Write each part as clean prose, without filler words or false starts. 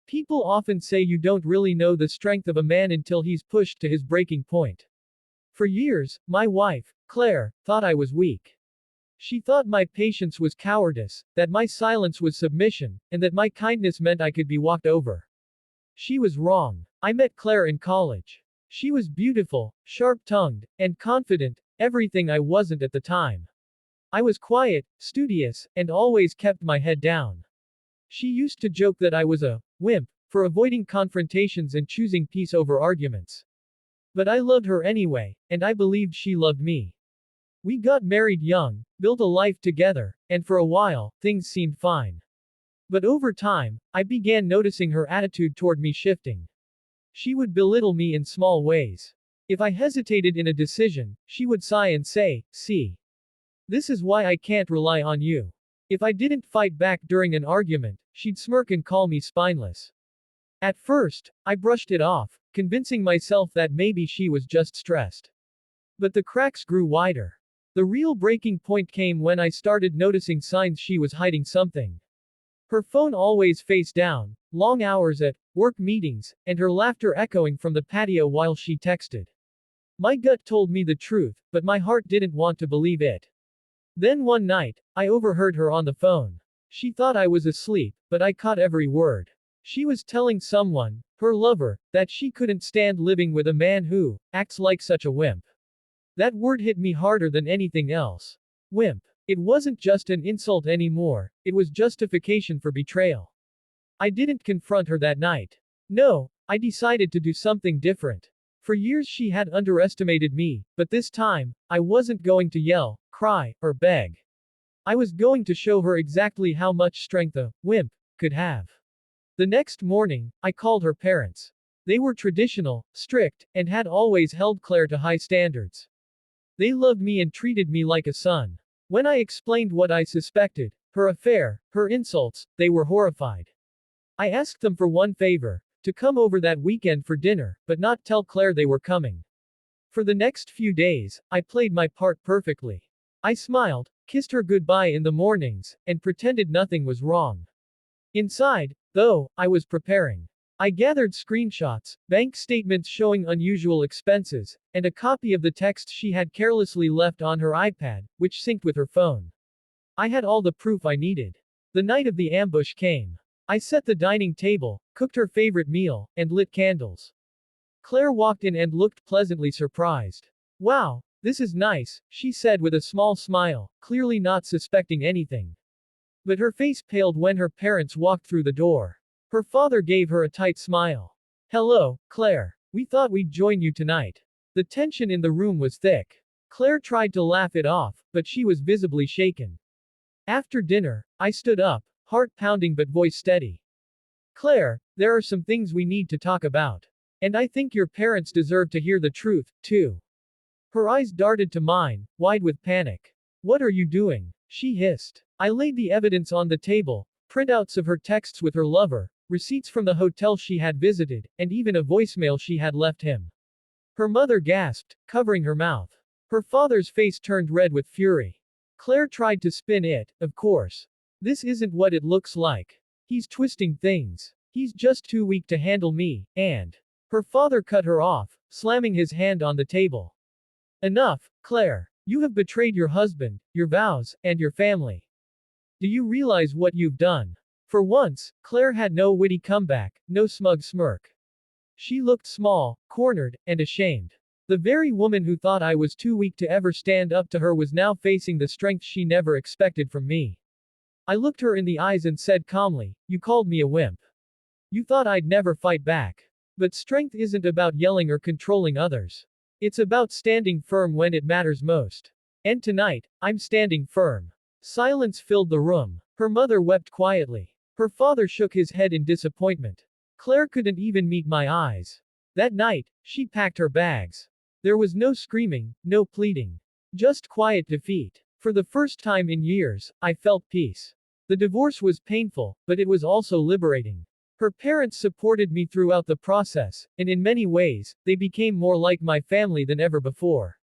People often say you don't really know the strength of a man until he's pushed to his breaking point. For years, my wife, Claire, thought I was weak. She thought my patience was cowardice, that my silence was submission, and that my kindness meant I could be walked over. She was wrong. I met Claire in college. She was beautiful, sharp-tongued, and confident, everything I wasn't at the time. I was quiet, studious, and always kept my head down. She used to joke that I was a wimp for avoiding confrontations and choosing peace over arguments. But I loved her anyway, and I believed she loved me. We got married young, built a life together, and for a while, things seemed fine. But over time, I began noticing her attitude toward me shifting. She would belittle me in small ways. If I hesitated in a decision, she would sigh and say, "See. This is why I can't rely on you." If I didn't fight back during an argument, she'd smirk and call me spineless. At first, I brushed it off, convincing myself that maybe she was just stressed. But the cracks grew wider. The real breaking point came when I started noticing signs she was hiding something. Her phone always face down, long hours at work meetings, and her laughter echoing from the patio while she texted. My gut told me the truth, but my heart didn't want to believe it. Then one night, I overheard her on the phone. She thought I was asleep, but I caught every word. She was telling someone, her lover, that she couldn't stand living with a man who acts like such a wimp. That word hit me harder than anything else. Wimp. It wasn't just an insult anymore, it was justification for betrayal. I didn't confront her that night. No, I decided to do something different. For years she had underestimated me, but this time, I wasn't going to yell, cry, or beg. I was going to show her exactly how much strength a wimp could have. The next morning, I called her parents. They were traditional, strict, and had always held Claire to high standards. They loved me and treated me like a son. When I explained what I suspected, her affair, her insults, they were horrified. I asked them for one favor, to come over that weekend for dinner, but not tell Claire they were coming. For the next few days, I played my part perfectly. I smiled, kissed her goodbye in the mornings, and pretended nothing was wrong. Inside, though, I was preparing. I gathered screenshots, bank statements showing unusual expenses, and a copy of the text she had carelessly left on her iPad, which synced with her phone. I had all the proof I needed. The night of the ambush came. I set the dining table, cooked her favorite meal, and lit candles. Claire walked in and looked pleasantly surprised. "Wow, this is nice," she said with a small smile, clearly not suspecting anything. But her face paled when her parents walked through the door. Her father gave her a tight smile. "Hello, Claire. We thought we'd join you tonight." The tension in the room was thick. Claire tried to laugh it off, but she was visibly shaken. After dinner, I stood up, heart pounding but voice steady. "Claire, there are some things we need to talk about. And I think your parents deserve to hear the truth, too." Her eyes darted to mine, wide with panic. "What are you doing?" she hissed. I laid the evidence on the table, printouts of her texts with her lover, receipts from the hotel she had visited, and even a voicemail she had left him. Her mother gasped, covering her mouth. Her father's face turned red with fury. Claire tried to spin it, of course. "This isn't what it looks like. He's twisting things. He's just too weak to handle me, and..." Her father cut her off, slamming his hand on the table. "Enough, Claire. You have betrayed your husband, your vows, and your family. Do you realize what you've done?" For once, Claire had no witty comeback, no smug smirk. She looked small, cornered, and ashamed. The very woman who thought I was too weak to ever stand up to her was now facing the strength she never expected from me. I looked her in the eyes and said calmly, "You called me a wimp. You thought I'd never fight back. But strength isn't about yelling or controlling others. It's about standing firm when it matters most. And tonight, I'm standing firm." Silence filled the room. Her mother wept quietly. Her father shook his head in disappointment. Claire couldn't even meet my eyes. That night, she packed her bags. There was no screaming, no pleading. Just quiet defeat. For the first time in years, I felt peace. The divorce was painful, but it was also liberating. Her parents supported me throughout the process, and in many ways, they became more like my family than ever before.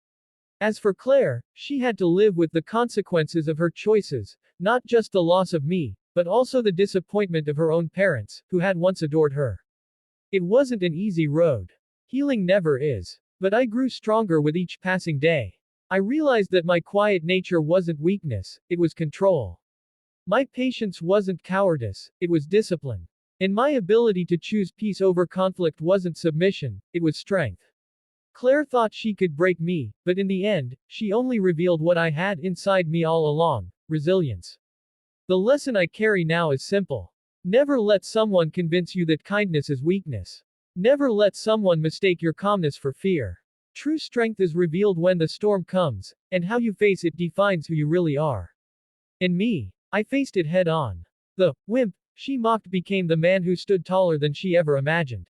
As for Claire, she had to live with the consequences of her choices, not just the loss of me, but also the disappointment of her own parents, who had once adored her. It wasn't an easy road. Healing never is. But I grew stronger with each passing day. I realized that my quiet nature wasn't weakness, it was control. My patience wasn't cowardice, it was discipline. And my ability to choose peace over conflict wasn't submission, it was strength. Claire thought she could break me, but in the end, she only revealed what I had inside me all along: resilience. The lesson I carry now is simple. Never let someone convince you that kindness is weakness. Never let someone mistake your calmness for fear. True strength is revealed when the storm comes, and how you face it defines who you really are. And me, I faced it head on. The wimp she mocked became the man who stood taller than she ever imagined.